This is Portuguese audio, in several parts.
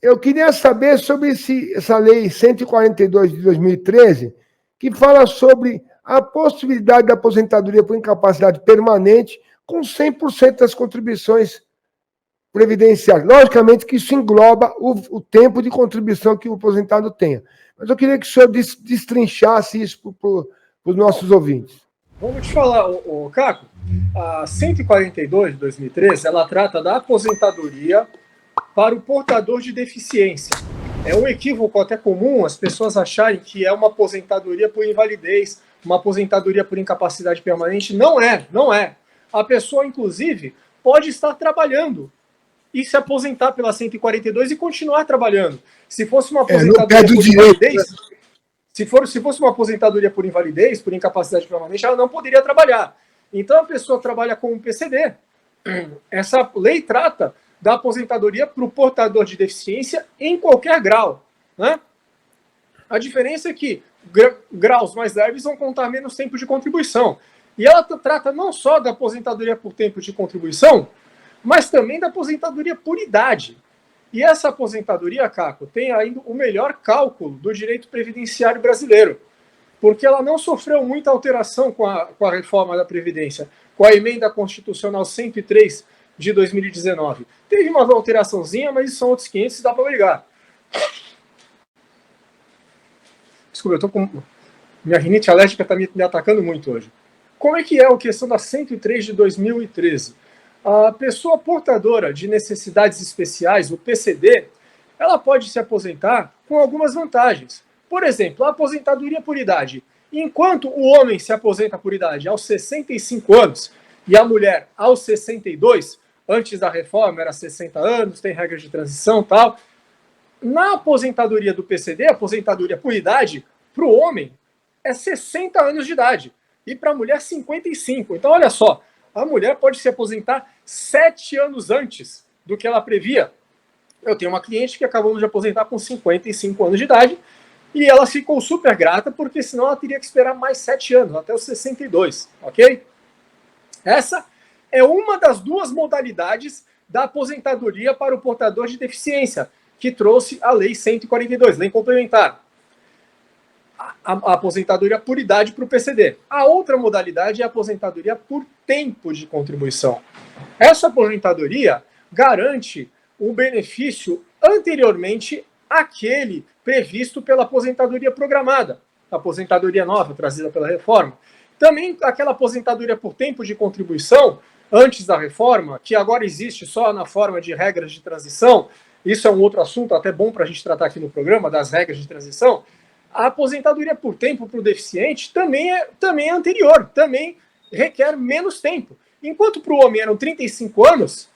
eu queria saber sobre essa lei 142 de 2013, que fala sobre a possibilidade da aposentadoria por incapacidade permanente com 100% das contribuições previdenciárias. Logicamente que isso engloba o tempo de contribuição que o aposentado tenha. Mas eu queria que o senhor destrinchasse isso para os nossos ouvintes. Vamos te falar, Caco, a 142 de 2013, ela trata da aposentadoria para o portador de deficiência. É um equívoco até comum as pessoas acharem que é uma aposentadoria por invalidez, uma aposentadoria por incapacidade permanente. Não é, não é. A pessoa, inclusive, pode estar trabalhando e se aposentar pela 142 e continuar trabalhando. Se fosse uma aposentadoria por invalidez, se fosse uma aposentadoria por invalidez, por incapacidade permanente, ela não poderia trabalhar. Então a pessoa trabalha com um PCD. Essa lei trata da aposentadoria para o portador de deficiência em qualquer grau, né? A diferença é que graus mais leves vão contar menos tempo de contribuição. E ela trata não só da aposentadoria por tempo de contribuição, mas também da aposentadoria por idade. E essa aposentadoria, Caco, tem ainda o melhor cálculo do direito previdenciário brasileiro, porque ela não sofreu muita alteração com a reforma da Previdência, com a emenda constitucional 103 de 2019. Teve uma alteraçãozinha, mas isso são outros 500 e dá para brigar. Desculpa, eu tô com... Minha rinite alérgica está me atacando muito hoje. Como é que é a questão da 103 de 2013? A pessoa portadora de necessidades especiais, o PCD, ela pode se aposentar com algumas vantagens. Por exemplo, a aposentadoria por idade. Enquanto o homem se aposenta por idade aos 65 anos e a mulher aos 62, antes da reforma era 60 anos, tem regras de transição e tal. Na aposentadoria do PCD, aposentadoria por idade, para o homem é 60 anos de idade e para a mulher 55. Então, olha só, a mulher pode se aposentar 7 anos antes do que ela previa. Eu tenho uma cliente que acabou de aposentar com 55 anos de idade e ela ficou super grata porque senão ela teria que esperar mais 7 anos, até os 62, ok? Essa é uma das duas modalidades da aposentadoria para o portador de deficiência, que trouxe a Lei 142, lei complementar. A aposentadoria por idade para o PCD. A outra modalidade é a aposentadoria por tempo de contribuição. Essa aposentadoria garante o benefício anteriormente àquele previsto pela aposentadoria programada, a aposentadoria nova trazida pela reforma. Também aquela aposentadoria por tempo de contribuição, antes da reforma, que agora existe só na forma de regras de transição. Isso é um outro assunto até bom para a gente tratar aqui no programa, das regras de transição. A aposentadoria por tempo para o deficiente também é anterior, também requer menos tempo. Enquanto para o homem eram 35 anos,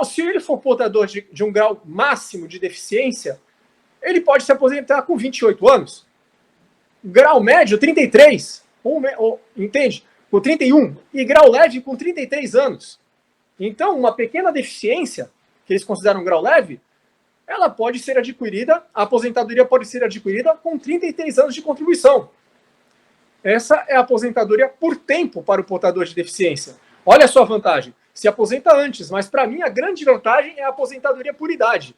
se ele for portador de um grau máximo de deficiência, ele pode se aposentar com 28 anos. Grau médio, 33, entende? Com 31, e grau leve com 33 anos. Então, uma pequena deficiência, que eles consideram grau leve, ela pode ser adquirida, a aposentadoria pode ser adquirida com 33 anos de contribuição. Essa é a aposentadoria por tempo para o portador de deficiência. Olha a sua vantagem. Se aposenta antes, mas para mim a grande vantagem é a aposentadoria por idade.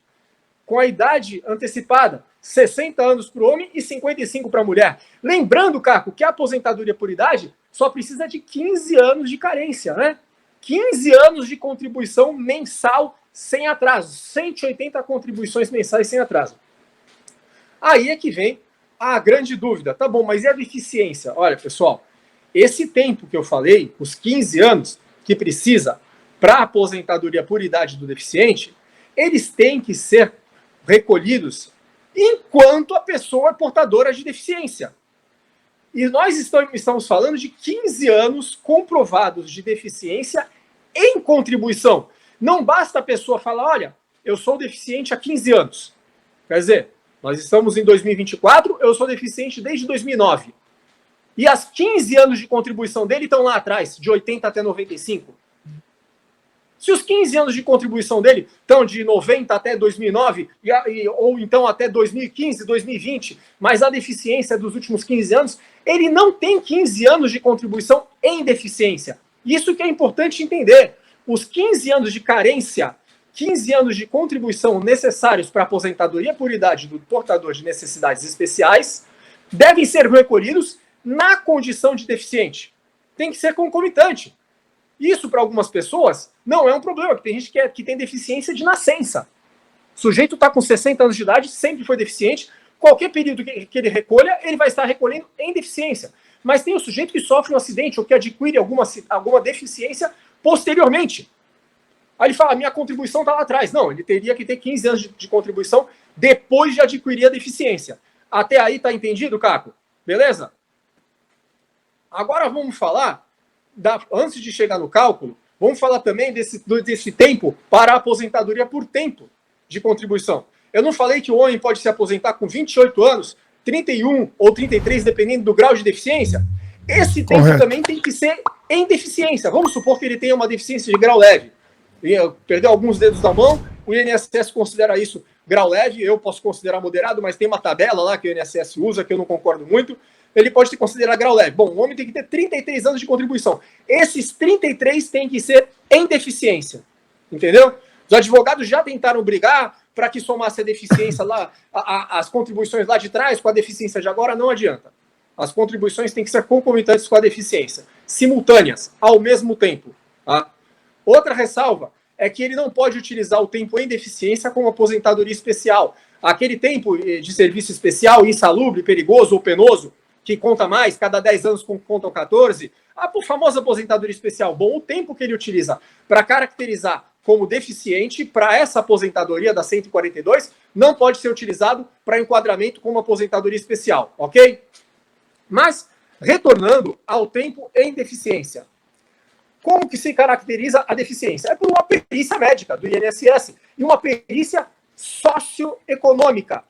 Com a idade antecipada, 60 anos para o homem e 55 para a mulher. Lembrando, Caco, que a aposentadoria por idade só precisa de 15 anos de carência, né? 15 anos de contribuição mensal sem atraso. 180 contribuições mensais sem atraso. Aí é que vem a grande dúvida. Tá bom, mas e a deficiência? Olha, pessoal, esse tempo que eu falei, os 15 anos que precisa para a aposentadoria por idade do deficiente, eles têm que ser recolhidos enquanto a pessoa é portadora de deficiência. E nós estamos falando de 15 anos comprovados de deficiência em contribuição. Não basta a pessoa falar, olha, eu sou deficiente há 15 anos. Quer dizer, nós estamos em 2024, eu sou deficiente desde 2009. E as 15 anos de contribuição dele estão lá atrás, de 80 até 95. Se os 15 anos de contribuição dele estão de 90 até 2009, ou então até 2015, 2020, mas a deficiência é dos últimos 15 anos, ele não tem 15 anos de contribuição em deficiência. Isso que é importante entender. Os 15 anos de carência 15 anos de contribuição necessários para a aposentadoria por idade do portador de necessidades especiais devem ser recolhidos na condição de deficiente. Tem que ser concomitante. Isso, para algumas pessoas, não é um problema, porque tem gente que tem deficiência de nascença. O sujeito está com 60 anos de idade, sempre foi deficiente, qualquer período que ele recolha, ele vai estar recolhendo em deficiência. Mas tem o sujeito que sofre um acidente ou que adquire alguma deficiência posteriormente. Aí ele fala, minha contribuição está lá atrás. Não, ele teria que ter 15 anos de contribuição depois de adquirir a deficiência. Até aí tá entendido, Caco? Beleza? Agora vamos falar, antes de chegar no cálculo, vamos falar também desse tempo para a aposentadoria por tempo de contribuição. Eu não falei que o homem pode se aposentar com 28 anos, 31 ou 33, dependendo do grau de deficiência? Esse tempo também tem que ser em deficiência. Vamos supor que ele tenha uma deficiência de grau leve. Perdeu alguns dedos da mão, o INSS considera isso grau leve, eu posso considerar moderado, mas tem uma tabela lá que o INSS usa, que eu não concordo muito, ele pode se considerar grau leve. Bom, o homem tem que ter 33 anos de contribuição. Esses 33 têm que ser em deficiência, entendeu? Os advogados já tentaram brigar para que somasse a deficiência lá, as contribuições lá de trás com a deficiência de agora, não adianta. As contribuições têm que ser concomitantes com a deficiência, simultâneas, ao mesmo tempo, tá? Outra ressalva é que ele não pode utilizar o tempo em deficiência como aposentadoria especial. Aquele tempo de serviço especial, insalubre, perigoso ou penoso, que conta mais, cada 10 anos contam 14, a famosa aposentadoria especial. Bom, o tempo que ele utiliza para caracterizar como deficiente, para essa aposentadoria da 142, não pode ser utilizado para enquadramento como aposentadoria especial, ok? Mas, retornando ao tempo em deficiência. Como que se caracteriza a deficiência? É por uma perícia médica do INSS e uma perícia socioeconômica.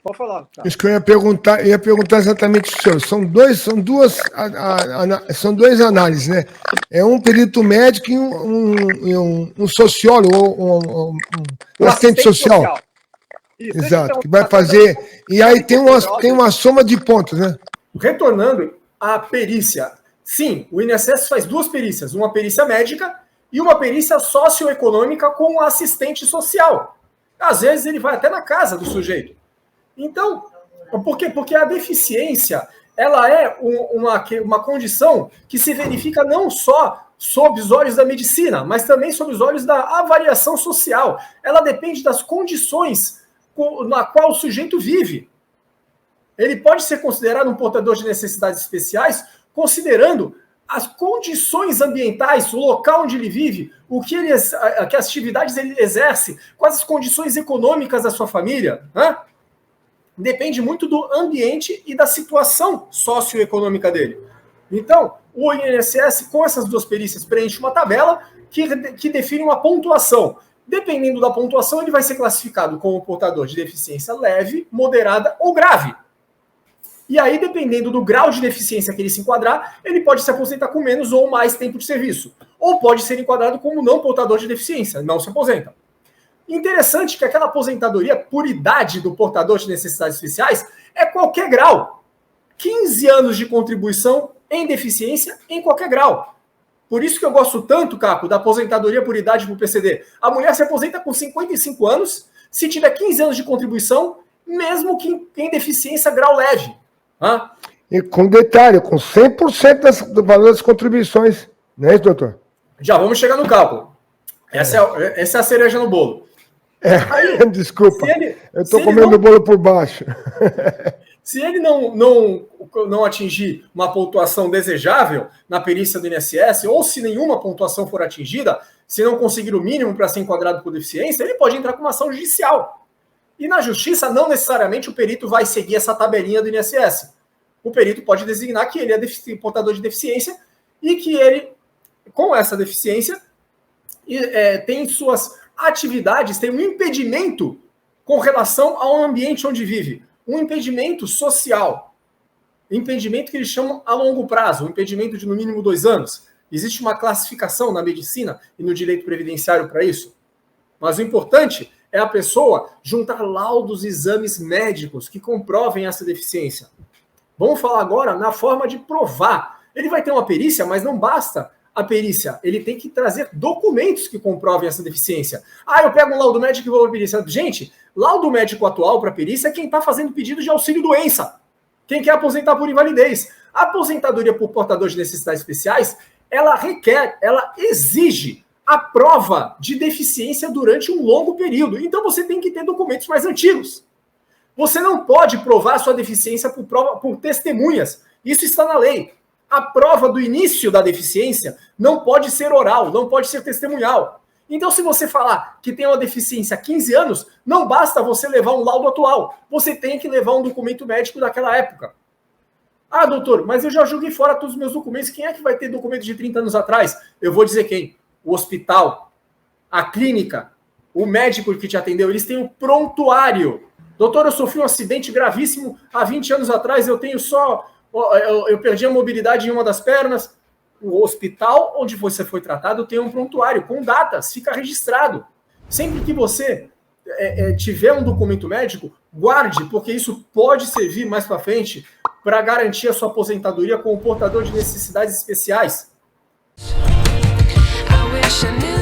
Pode falar. Tá? Isso que eu ia perguntar exatamente o senhor. São duas análises, né? É um perito médico e um sociólogo, um assistente social. Isso, exato, que vai fazer. E aí tem uma soma de pontos, né? Retornando à perícia. Sim, o INSS faz duas perícias, uma perícia médica e uma perícia socioeconômica com o assistente social. Às vezes ele vai até na casa do sujeito. Então, por quê? Porque a deficiência, ela é uma condição que se verifica não só sob os olhos da medicina, mas também sob os olhos da avaliação social. Ela depende das condições na qual o sujeito vive. Ele pode ser considerado um portador de necessidades especiais considerando as condições ambientais, o local onde ele vive, que atividades ele exerce, quais as condições econômicas da sua família. Né? Depende muito do ambiente e da situação socioeconômica dele. Então, o INSS, com essas duas perícias, preenche uma tabela que define uma pontuação. Dependendo da pontuação, ele vai ser classificado como portador de deficiência leve, moderada ou grave. E aí, dependendo do grau de deficiência que ele se enquadrar, ele pode se aposentar com menos ou mais tempo de serviço. Ou pode ser enquadrado como não portador de deficiência, não se aposenta. Interessante que aquela aposentadoria por idade do portador de necessidades especiais é qualquer grau. 15 anos de contribuição em deficiência em qualquer grau. Por isso que eu gosto tanto, Caco, da aposentadoria por idade para o PCD. A mulher se aposenta com 55 anos, se tiver 15 anos de contribuição, mesmo que em deficiência grau leve. Hã? E com detalhe, com 100% do valor das contribuições. Não é isso, doutor? Já vamos chegar no cálculo. Essa é a cereja no bolo. Aí, desculpa, eu estou comendo o bolo por baixo. Se ele não atingir uma pontuação desejável na perícia do INSS, ou se nenhuma pontuação for atingida, se não conseguir o mínimo para ser enquadrado por deficiência, ele pode entrar com uma ação judicial. E na justiça, não necessariamente o perito vai seguir essa tabelinha do INSS. O perito pode designar que ele é portador de deficiência e que ele, com essa deficiência, tem suas atividades, tem um impedimento com relação ao ambiente onde vive. Um impedimento social. Impedimento que eles chamam a longo prazo, um impedimento de no mínimo 2 anos. Existe uma classificação na medicina e no direito previdenciário para isso. Mas o importante é a pessoa juntar laudos e exames médicos que comprovem essa deficiência. Vamos falar agora na forma de provar. Ele vai ter uma perícia, mas não basta a perícia? Ele tem que trazer documentos que comprovem essa deficiência. Eu pego um laudo médico e vou para a perícia. Gente, laudo médico atual para perícia é quem está fazendo pedido de auxílio-doença. Quem quer aposentar por invalidez. A aposentadoria por portador de necessidades especiais, ela exige a prova de deficiência durante um longo período. Então você tem que ter documentos mais antigos. Você não pode provar sua deficiência por testemunhas. Isso está na lei. A prova do início da deficiência não pode ser oral, não pode ser testemunhal. Então, se você falar que tem uma deficiência há 15 anos, não basta você levar um laudo atual. Você tem que levar um documento médico daquela época. Doutor, mas eu já joguei fora todos os meus documentos. Quem é que vai ter documento de 30 anos atrás? Eu vou dizer quem. O hospital, a clínica, o médico que te atendeu, eles têm um prontuário. Doutor, eu sofri um acidente gravíssimo há 20 anos atrás, eu perdi a mobilidade em uma das pernas. O hospital onde você foi tratado tem um prontuário com datas, fica registrado. Sempre que você tiver um documento médico, guarde, porque isso pode servir mais para frente para garantir a sua aposentadoria como portador de necessidades especiais. I wish I knew